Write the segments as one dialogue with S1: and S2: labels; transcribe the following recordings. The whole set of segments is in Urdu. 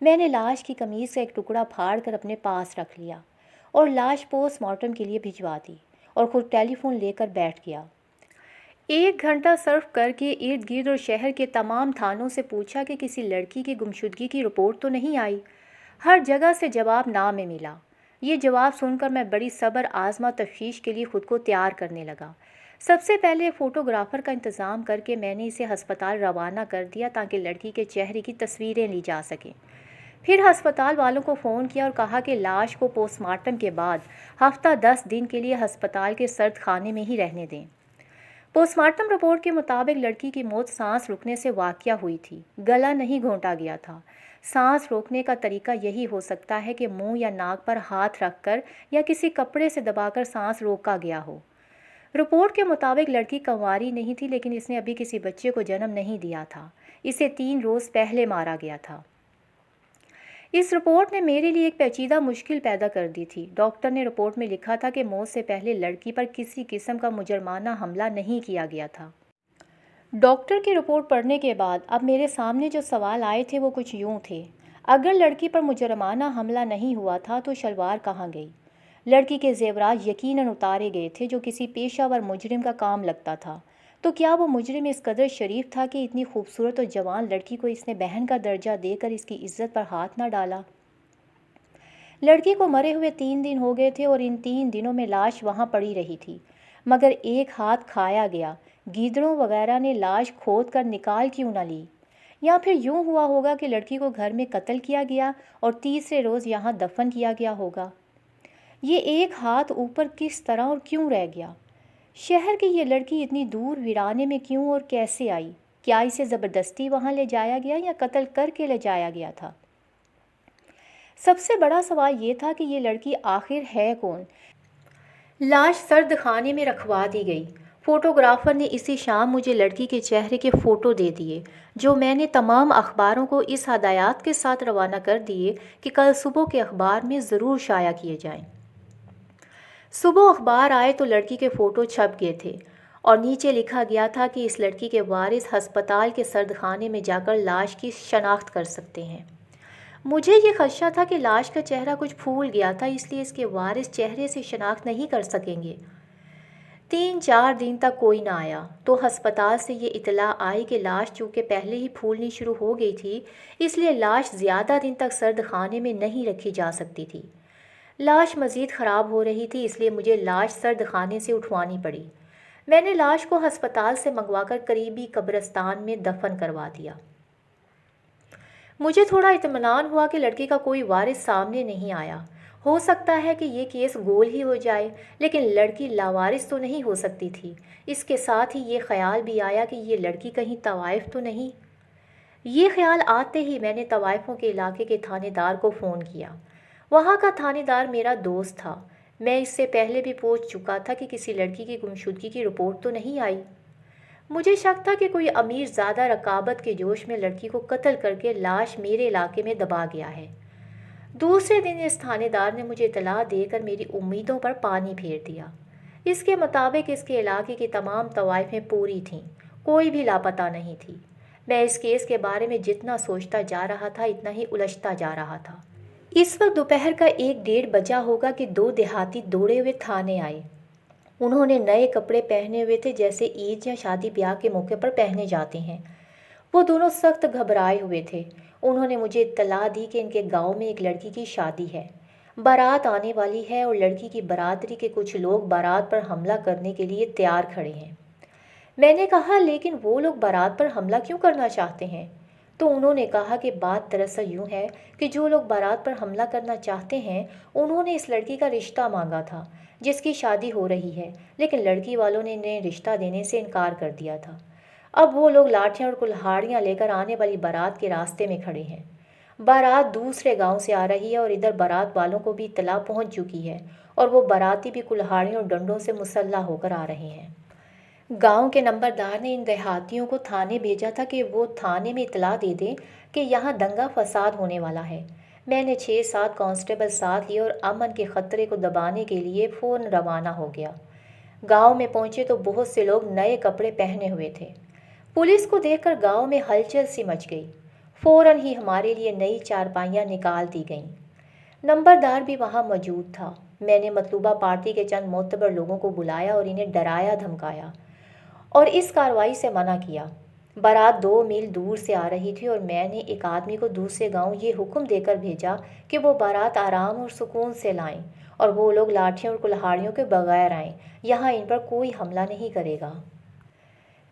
S1: میں نے لاش کی قمیض کا ایک ٹکڑا پھاڑ کر اپنے پاس رکھ لیا اور لاش پوسٹ مارٹم کے لیے بھجوا دی اور خود ٹیلی فون لے کر بیٹھ گیا۔ 1 گھنٹہ صرف کر کے ارد گرد اور شہر کے تمام تھانوں سے پوچھا کہ کسی لڑکی کی گمشدگی کی رپورٹ تو نہیں آئی۔ ہر جگہ سے جواب نہ میں ملا۔ یہ جواب سن کر میں بڑی صبر آزما تفتیش کے لیے خود کو تیار کرنے لگا۔ سب سے پہلے فوٹوگرافر کا انتظام کر کے میں نے اسے ہسپتال روانہ کر دیا تاکہ لڑکی کے چہرے کی تصویریں لی جا سکیں۔ پھر ہسپتال والوں کو فون کیا اور کہا کہ لاش کو پوسٹ مارٹم کے بعد ہفتہ 10 دن کے لیے ہسپتال کے سرد خانے میں ہی رہنے دیں۔ پوسٹ مارٹم رپورٹ کے مطابق لڑکی کی موت سانس رکنے سے واقع ہوئی تھی، گلا نہیں گھونٹا گیا تھا۔ سانس روکنے کا طریقہ یہی ہو سکتا ہے کہ منہ یا ناک پر ہاتھ رکھ کر یا کسی کپڑے سے دبا کر سانس روکا گیا ہو۔ رپورٹ کے مطابق لڑکی کنواری نہیں تھی، لیکن اس نے ابھی کسی بچے کو جنم نہیں دیا تھا۔ اسے 3 روز پہلے مارا گیا تھا۔ اس رپورٹ نے میرے لیے ایک پیچیدہ مشکل پیدا کر دی تھی۔ ڈاکٹر نے رپورٹ میں لکھا تھا کہ موت سے پہلے لڑکی پر کسی قسم کا مجرمانہ حملہ نہیں کیا گیا تھا۔ ڈاکٹر کی رپورٹ پڑھنے کے بعد اب میرے سامنے جو سوال آئے تھے وہ کچھ یوں تھے۔ اگر لڑکی پر مجرمانہ حملہ نہیں ہوا تھا تو شلوار کہاں گئی؟ لڑکی کے زیورات یقیناً اتارے گئے تھے جو کسی پیشہ ور مجرم کا کام لگتا تھا۔ تو کیا وہ مجرم اس قدر شریف تھا کہ اتنی خوبصورت اور جوان لڑکی کو اس نے بہن کا درجہ دے کر اس کی عزت پر ہاتھ نہ ڈالا؟ لڑکی کو مرے ہوئے 3 دن ہو گئے تھے اور ان 3 دنوں میں لاش وہاں پڑی رہی تھی، مگر ایک ہاتھ کھایا گیا۔ گیدڑوں وغیرہ نے لاش کھود کر نکال کیوں نہ لی؟ یا پھر یوں ہوا ہوگا کہ لڑکی کو گھر میں قتل کیا گیا اور تیسرے روز یہاں دفن کیا گیا ہوگا۔ یہ ایک ہاتھ اوپر کس طرح اور کیوں رہ گیا؟ شہر کی یہ لڑکی اتنی دور ویرانے میں کیوں اور کیسے آئی؟ کیا اسے زبردستی وہاں لے جایا گیا یا قتل کر کے لے جایا گیا تھا؟ سب سے بڑا سوال یہ تھا کہ یہ لڑکی آخر ہے کون؟ لاش سرد خانے میں رکھوا دی گئی۔ فوٹوگرافر نے اسی شام مجھے لڑکی کے چہرے کے فوٹو دے دیے، جو میں نے تمام اخباروں کو اس ہدایات کے ساتھ روانہ کر دیے کہ کل صبح کے اخبار میں ضرور شائع کیے جائیں۔ صبح اخبار آئے تو لڑکی کے فوٹو چھپ گئے تھے اور نیچے لکھا گیا تھا کہ اس لڑکی کے وارث ہسپتال کے سرد خانے میں جا کر لاش کی شناخت کر سکتے ہیں۔ مجھے یہ خدشہ تھا کہ لاش کا چہرہ کچھ پھول گیا تھا، اس لیے اس کے وارث چہرے سے شناخت نہیں کر سکیں گے۔ 3-4 دن تک کوئی نہ آیا تو ہسپتال سے یہ اطلاع آئی کہ لاش چونکہ پہلے ہی پھولنی شروع ہو گئی تھی، اس لیے لاش زیادہ دن تک سرد خانے میں نہیں رکھی جا سکتی تھی۔ لاش مزید خراب ہو رہی تھی، اس لیے مجھے لاش سرد خانے سے اٹھوانی پڑی۔ میں نے لاش کو ہسپتال سے منگوا کر قریبی قبرستان میں دفن کروا دیا۔ مجھے تھوڑا اطمینان ہوا کہ لڑکی کا کوئی وارث سامنے نہیں آیا۔ ہو سکتا ہے کہ یہ کیس گول ہی ہو جائے، لیکن لڑکی لاوارث تو نہیں ہو سکتی تھی۔ اس کے ساتھ ہی یہ خیال بھی آیا کہ یہ لڑکی کہیں طوائف تو نہیں۔ یہ خیال آتے ہی میں نے طوائفوں کے علاقے کے تھانے دار کو فون کیا۔ وہاں کا تھانے دار میرا دوست تھا۔ میں اس سے پہلے بھی پوچھ چکا تھا کہ کسی لڑکی کی گمشدگی کی رپورٹ تو نہیں آئی۔ مجھے شک تھا کہ کوئی امیر زادہ رقابت کے جوش میں لڑکی کو قتل کر کے لاش میرے علاقے میں دبا گیا ہے۔ دوسرے دن اس تھانے دار نے مجھے اطلاع دے کر میری امیدوں پر پانی پھیر دیا۔ اس کے مطابق اس کے علاقے کی تمام طوائفیں پوری تھیں، کوئی بھی لاپتہ نہیں تھی۔ میں اس کیس کے بارے میں جتنا سوچتا جا رہا تھا اتنا ہی الجھتا جا رہا تھا۔ اس وقت دوپہر کا 1-1:30 بجا ہوگا کہ 2 دیہاتی دوڑے ہوئے تھانے آئے۔ انہوں نے نئے کپڑے پہنے ہوئے تھے جیسے عید یا شادی بیاہ کے موقع پر پہنے جاتے ہیں۔ وہ دونوں سخت گھبرائے ہوئے تھے۔ انہوں نے مجھے اطلاع دی کہ ان کے گاؤں میں ایک لڑکی کی شادی ہے، بارات آنے والی ہے اور لڑکی کی برادری کے کچھ لوگ بارات پر حملہ کرنے کے لیے تیار کھڑے ہیں۔ میں نے کہا لیکن وہ لوگ بارات پر حملہ کیوں کرنا چاہتے ہیں؟ تو انہوں نے کہا کہ بات دراصل یوں ہے کہ جو لوگ بارات پر حملہ کرنا چاہتے ہیں انہوں نے اس لڑکی کا رشتہ مانگا تھا جس کی شادی ہو رہی ہے، لیکن لڑکی والوں نے انہیں رشتہ دینے سے انکار کر دیا تھا۔ اب وہ لوگ لاٹھیاں اور کلہاڑیاں لے کر آنے والی بارات کے راستے میں کھڑے ہیں۔ بارات دوسرے گاؤں سے آ رہی ہے اور ادھر بارات والوں کو بھی اطلاع پہنچ چکی ہے اور وہ باراتی بھی کلہاڑیوں اور ڈنڈوں سے مسلح ہو کر آ رہے ہیں۔ گاؤں کے نمبردار نے ان دیہاتیوں کو تھانے بھیجا تھا کہ وہ تھانے میں اطلاع دے دیں کہ یہاں دنگا فساد ہونے والا ہے۔ میں نے 6-7 کانسٹیبل ساتھ لیے اور امن کے خطرے کو دبانے کے لیے فوراً روانہ ہو گیا۔ گاؤں میں پہنچے تو بہت سے لوگ نئے کپڑے پہنے ہوئے تھے۔ پولیس کو دیکھ کر گاؤں میں ہلچل سی مچ گئی۔ فوراً ہی ہمارے لیے نئی چارپائیاں نکال دی گئیں۔ نمبردار بھی وہاں موجود تھا۔ میں نے مطلوبہ پارٹی کے چند معتبر لوگوں کو بلایا اور انہیں ڈرایا دھمکایا اور اس کارروائی سے منع کیا۔ بارات 2 میل دور سے آ رہی تھی اور میں نے ایک آدمی کو دوسرے گاؤں یہ حکم دے کر بھیجا کہ وہ بارات آرام اور سکون سے لائیں اور وہ لوگ لاٹھیوں اور کلہاڑیوں کے بغیر آئیں، یہاں ان پر کوئی حملہ نہیں کرے گا۔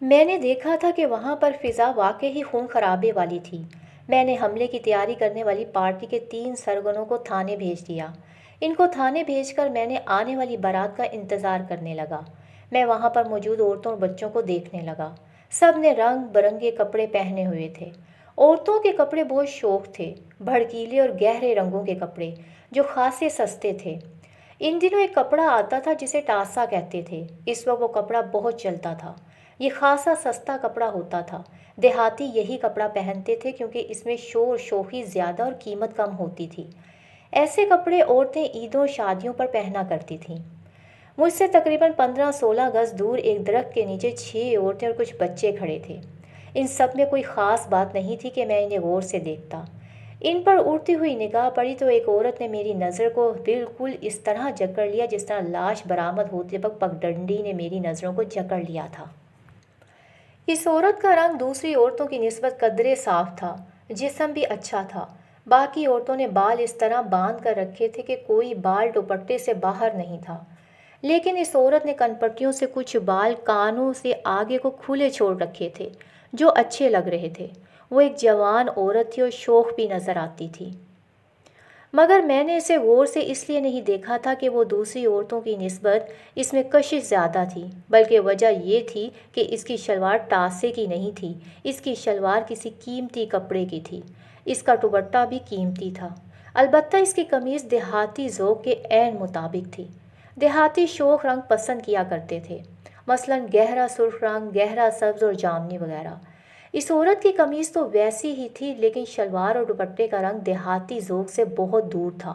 S1: میں نے دیکھا تھا کہ وہاں پر فضا واقعی خون خرابے والی تھی۔ میں نے حملے کی تیاری کرنے والی پارٹی کے 3 سرگنوں کو تھانے بھیج دیا۔ ان کو تھانے بھیج کر میں نے آنے والی بارات کا انتظار کرنے لگا۔ میں وہاں پر موجود عورتوں اور بچوں کو دیکھنے لگا۔ سب نے رنگ برنگے کپڑے پہنے ہوئے تھے۔ عورتوں کے کپڑے بہت شوق تھے، بھڑکیلے اور گہرے رنگوں کے کپڑے جو خاصے سستے تھے۔ ان دنوں ایک کپڑا آتا تھا جسے ٹاسا کہتے تھے۔ اس وقت وہ کپڑا بہت چلتا تھا۔ یہ خاصا سستا کپڑا ہوتا تھا۔ دیہاتی یہی کپڑا پہنتے تھے کیونکہ اس میں شور شوخی زیادہ اور قیمت کم ہوتی تھی۔ ایسے کپڑے عورتیں عیدوں اور شادیوں پر پہنا کرتی تھیں۔ مجھ سے تقریباً 15-16 گز دور ایک درخت کے نیچے 6 عورتیں اور کچھ بچے کھڑے تھے۔ ان سب میں کوئی خاص بات نہیں تھی کہ میں انہیں غور سے دیکھتا۔ ان پر اڑتی ہوئی نگاہ پڑی تو ایک عورت نے میری نظر کو بالکل اس طرح جکڑ لیا جس طرح لاش برآمد ہوتے وقت پگڈنڈی نے میری نظروں کو جکڑ لیا تھا۔ اس عورت کا رنگ دوسری عورتوں کی نسبت قدرے صاف تھا، جسم بھی اچھا تھا۔ باقی عورتوں نے بال اس طرح باندھ کر رکھے تھے کہ کوئی بال دوپٹے سے باہر نہیں تھا، لیکن اس عورت نے کنپٹیوں سے کچھ بال کانوں سے آگے کو کھلے چھوڑ رکھے تھے جو اچھے لگ رہے تھے۔ وہ ایک جوان عورت تھی اور شوخ بھی نظر آتی تھی، مگر میں نے اسے غور سے اس لیے نہیں دیکھا تھا کہ وہ دوسری عورتوں کی نسبت اس میں کشش زیادہ تھی، بلکہ وجہ یہ تھی کہ اس کی شلوار ٹاسے کی نہیں تھی، اس کی شلوار کسی قیمتی کپڑے کی تھی۔ اس کا دوپٹہ بھی قیمتی تھا، البتہ اس کی قمیض دیہاتی ذوق کے عین مطابق تھی۔ دیہاتی شوخ رنگ پسند کیا کرتے تھے، مثلاً گہرا سرخ رنگ، گہرا سبز اور جامنی وغیرہ۔ اس عورت کی قمیض تو ویسی ہی تھی، لیکن شلوار اور دوپٹے کا رنگ دیہاتی ذوق سے بہت دور تھا۔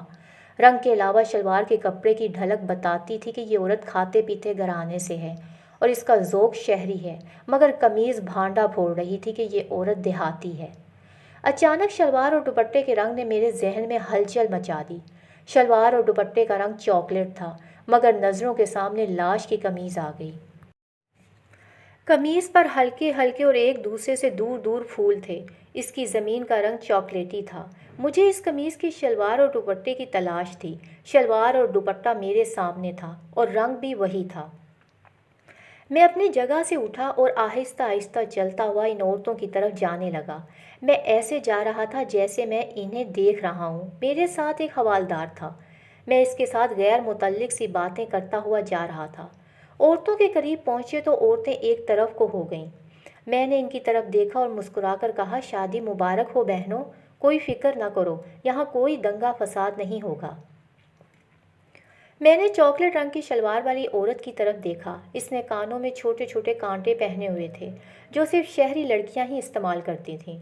S1: رنگ کے علاوہ شلوار کے کپڑے کی ڈھلک بتاتی تھی کہ یہ عورت کھاتے پیتے گھرانے سے ہے اور اس کا ذوق شہری ہے، مگر قمیض بھانڈا پھوڑ رہی تھی کہ یہ عورت دیہاتی ہے۔ اچانک شلوار اور دوپٹے کے رنگ نے میرے ذہن میں ہلچل مچا دی۔ شلوار اور دوپٹے کا رنگ چاکلیٹ تھا، مگر نظروں کے سامنے لاش کی قمیض آ گئی۔ قمیض پر ہلکے ہلکے اور ایک دوسرے سے دور دور پھول تھے۔ اس کی زمین کا رنگ چاکلیٹی تھا۔ مجھے اس قمیض کی شلوار اور دوپٹے کی تلاش تھی۔ شلوار اور دوپٹہ میرے سامنے تھا اور رنگ بھی وہی تھا۔ میں اپنی جگہ سے اٹھا اور آہستہ آہستہ چلتا ہوا ان عورتوں کی طرف جانے لگا۔ میں ایسے جا رہا تھا جیسے میں انہیں دیکھ رہا ہوں۔ میرے ساتھ ایک حوالدار تھا۔ میں اس کے ساتھ غیر متعلق سی باتیں کرتا ہوا جا رہا تھا۔ عورتوں کے قریب پہنچے تو عورتیں ایک طرف کو ہو گئیں۔ میں نے ان کی طرف دیکھا اور مسکرا کر کہا، شادی مبارک ہو بہنوں، کوئی فکر نہ کرو، یہاں کوئی دنگا فساد نہیں ہوگا۔ میں نے چاکلیٹ رنگ کی شلوار والی عورت کی طرف دیکھا۔ اس نے کانوں میں چھوٹے چھوٹے کانٹے پہنے ہوئے تھے جو صرف شہری لڑکیاں ہی استعمال کرتی تھیں۔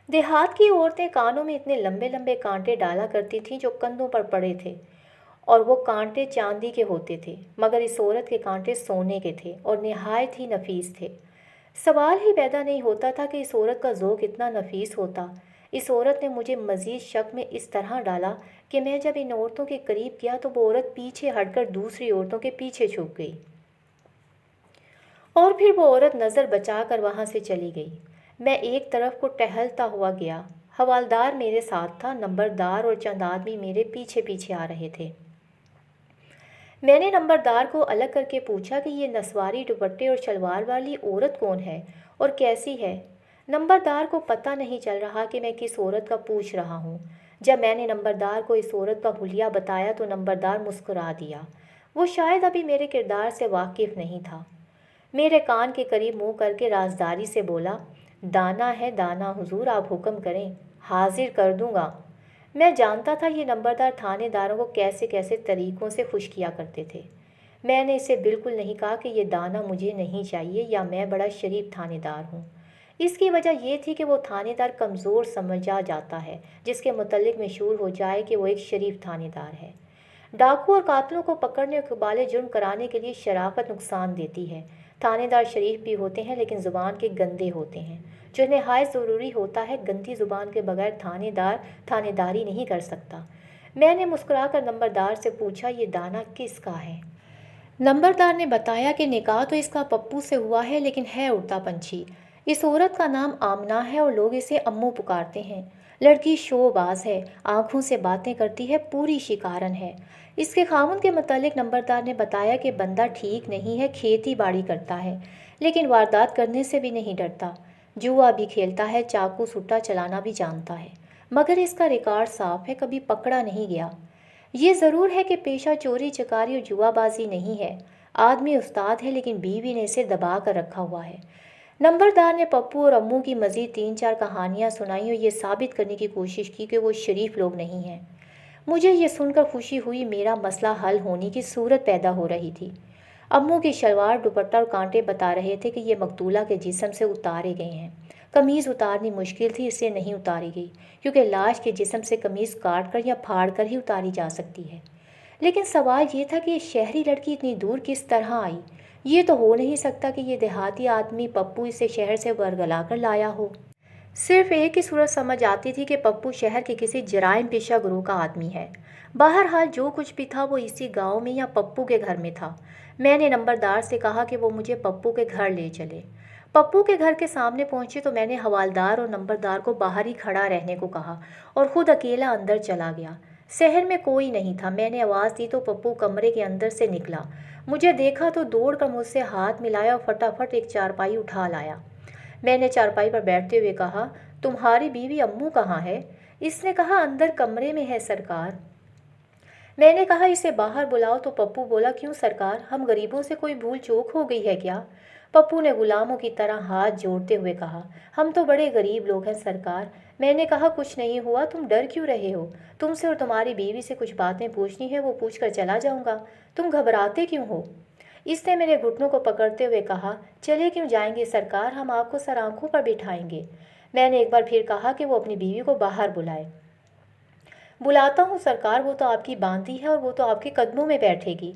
S1: دیہات کی عورتیں کانوں میں اتنے لمبے لمبے کانٹے ڈالا کرتی تھیں جو کندھوں پر پڑے تھے، اور وہ کانٹے چاندی کے ہوتے تھے، مگر اس عورت کے کانٹے سونے کے تھے اور نہایت ہی نفیس تھے۔ سوال ہی پیدا نہیں ہوتا تھا کہ اس عورت کا ذوق اتنا نفیس ہوتا۔ اس عورت نے مجھے مزید شک میں اس طرح ڈالا کہ میں جب ان عورتوں کے قریب گیا تو وہ عورت پیچھے ہٹ کر دوسری عورتوں کے پیچھے چھپ گئی، اور پھر وہ عورت نظر بچا کر وہاں سے چلی گئی۔ میں ایک طرف کو ٹہلتا ہوا گیا۔ حوالدار میرے ساتھ تھا، نمبردار اور چند آدمی میرے پیچھے پیچھے آ رہے تھے۔ میں نے نمبردار کو الگ کر کے پوچھا کہ یہ نسواری دوپٹے اور شلوار والی عورت کون ہے اور کیسی ہے؟ نمبردار کو پتہ نہیں چل رہا کہ میں کس عورت کا پوچھ رہا ہوں۔ جب میں نے نمبردار کو اس عورت کا حلیہ بتایا تو نمبردار مسکرا دیا۔ وہ شاید ابھی میرے کردار سے واقف نہیں تھا۔ میرے کان کے قریب منہ کر کے رازداری سے بولا، دانا ہے دانا حضور، آپ حکم کریں، حاضر کر دوں گا۔ میں جانتا تھا یہ نمبردار تھانے داروں کو کیسے کیسے طریقوں سے خوش کیا کرتے تھے۔ میں نے اسے بالکل نہیں کہا کہ یہ دانا مجھے نہیں چاہیے یا میں بڑا شریف تھانے دار ہوں۔ اس کی وجہ یہ تھی کہ وہ تھانے دار کمزور سمجھا جاتا ہے جس کے متعلق مشہور ہو جائے کہ وہ ایک شریف تھانے دار ہے۔ ڈاکو اور قاتلوں کو پکڑنے اور اقبال جرم کرانے کے لیے شرافت نقصان دیتی ہے۔ تھانے دار شریف بھی ہوتے ہیں لیکن زبان کے گندے ہوتے ہیں۔ جو نہایت ضروری ہوتا ہے گندی زبان کے بغیر تھانے داری نہیں کر سکتا۔ میں نے مسکرا کر نمبردار سے پوچھا یہ دانہ کس کا ہے؟ نمبردار نے بتایا کہ نکاح تو اس کا پپو سے ہوا ہے لیکن ہے اڑتا پنچھی۔ اس عورت کا نام آمنہ ہے اور لوگ اسے امو پکارتے ہیں۔ لڑکی شو باز ہے، آنکھوں سے باتیں کرتی ہے، پوری شکارن ہے۔ اس کے خاوند کے متعلق نمبردار نے بتایا کہ بندہ ٹھیک نہیں ہے، کھیتی باڑی کرتا ہے لیکن واردات کرنے سے بھی نہیں ڈرتا، جوا بھی کھیلتا ہے، چاقو سٹا چلانا بھی جانتا ہے، مگر اس کا ریکارڈ صاف ہے، کبھی پکڑا نہیں گیا۔ یہ ضرور ہے کہ پیشہ چوری چکاری اور جوا بازی نہیں ہے۔ آدمی استاد ہے لیکن بیوی نے اسے دبا کر رکھا ہوا ہے۔ نمبردار نے پپو اور امو کی مزید 3-4 کہانیاں سنائیں اور یہ ثابت کرنے کی کوشش کی کہ وہ شریف لوگ نہیں ہیں۔ مجھے یہ سن کر خوشی ہوئی، میرا مسئلہ حل ہونے کی صورت پیدا ہو رہی تھی۔ امو کی شلوار، دوپٹہ اور کانٹے بتا رہے تھے کہ یہ مقتولہ کے جسم سے اتارے گئے ہیں۔ قمیض اتارنی مشکل تھی، اس سے نہیں اتاری گئی کیونکہ لاش کے جسم سے قمیض کاٹ کر یا پھاڑ کر ہی اتاری جا سکتی ہے۔ لیکن سوال یہ تھا کہ یہ شہری لڑکی اتنی دور کس طرح آئی؟ یہ تو ہو نہیں سکتا کہ یہ دیہاتی آدمی پپو اسے شہر سے ورگلا کر لایا ہو۔ صرف ایک ہی صورت سمجھ آتی تھی کہ پپو شہر کے کسی جرائم پیشہ گروہ کا آدمی ہے۔ بہرحال جو کچھ بھی تھا وہ اسی گاؤں میں یا پپو کے گھر میں تھا۔ میں نے نمبردار سے کہا کہ وہ مجھے پپو کے گھر لے چلے۔ پپو کے گھر کے سامنے پہنچے تو میں نے حوالدار اور نمبردار کو باہر ہی کھڑا رہنے کو کہا اور خود اکیلا اندر چلا گیا۔ شہر میں کوئی نہیں تھا۔ میں نے آواز دی تو پپو کمرے کے اندر سے نکلا، مجھے دیکھا تو دوڑ کر مجھ سے ہاتھ ملایا اور فٹافٹ ایک چارپائی اٹھا لایا۔ میں نے چارپائی پر بیٹھتے ہوئے کہا، تمہاری بیوی امو کہاں ہے؟ اس نے کہا اندر کمرے میں ہے سرکار۔ میں نے کہا اسے باہر بلاؤ تو پپو بولا کیوں سرکار، ہم غریبوں سے کوئی بھول چوک ہو گئی ہے کیا؟ پپو نے غلاموں کی طرح ہاتھ جوڑتے ہوئے کہا، ہم تو بڑے غریب لوگ ہیں سرکار۔ میں نے کہا کچھ نہیں ہوا، تم ڈر کیوں رہے ہو؟ تم سے اور تمہاری بیوی سے کچھ باتیں پوچھنی ہے، وہ پوچھ کر چلا جاؤں گا، تم گھبراتے کیوں ہو؟ اس نے میرے گھٹنوں کو پکڑتے ہوئے کہا، چلے کیوں جائیں گے سرکار، ہم آپ کو سر آنکھوں پر بٹھائیں گے۔ میں نے ایک بار پھر کہا کہ وہ اپنی بیوی کو باہر بلائے۔ بلاتا ہوں سرکار، وہ تو آپ کی باندھی ہے اور وہ تو آپ کے قدموں میں بیٹھے گی۔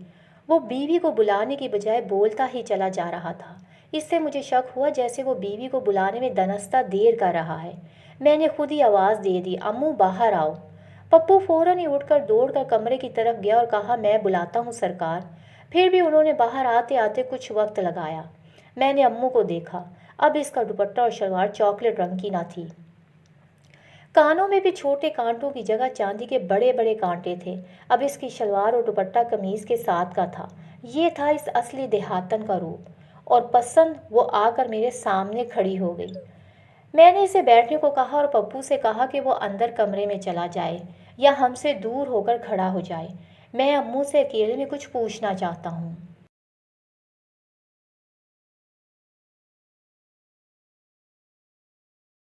S1: وہ بیوی کو بلانے کی بجائے بولتا ہی چلا جا رہا تھا۔ اس سے مجھے شک ہوا جیسے وہ بیوی کو بلانے میں دنستہ دیر کر رہا ہے۔ میں نے خود ہی آواز دے دی، امو باہر آؤ۔ پپو فوراً ہی اٹھ کر دوڑ کر کمرے کی طرف گیا اور کہا، میں بلاتا ہوں سرکار۔ پھر بھی انہوں نے باہر آتے آتے کچھ وقت لگایا۔ میں نے امو کو دیکھا، اب اس کا دوپٹہ اور شلوار چاکلیٹ رنگ کی نہ تھی۔ کانوں میں بھی چھوٹے کانٹوں کی جگہ چاندی کے بڑے بڑے کانٹے تھے۔ اب اس کی شلوار اور دوپٹہ قمیض کے ساتھ کا تھا۔ یہ تھا اس اصلی دیہاتن کا روپ، اور پسند وہ آ کر میرے سامنے کھڑی ہو گئی۔ میں نے اسے بیٹھنے کو کہا اور پپو سے کہا کہ وہ اندر کمرے میں چلا جائے یا ہم سے دور ہو کر کھڑا ہو جائے، میں امو سے اکیلے میں کچھ پوچھنا چاہتا ہوں۔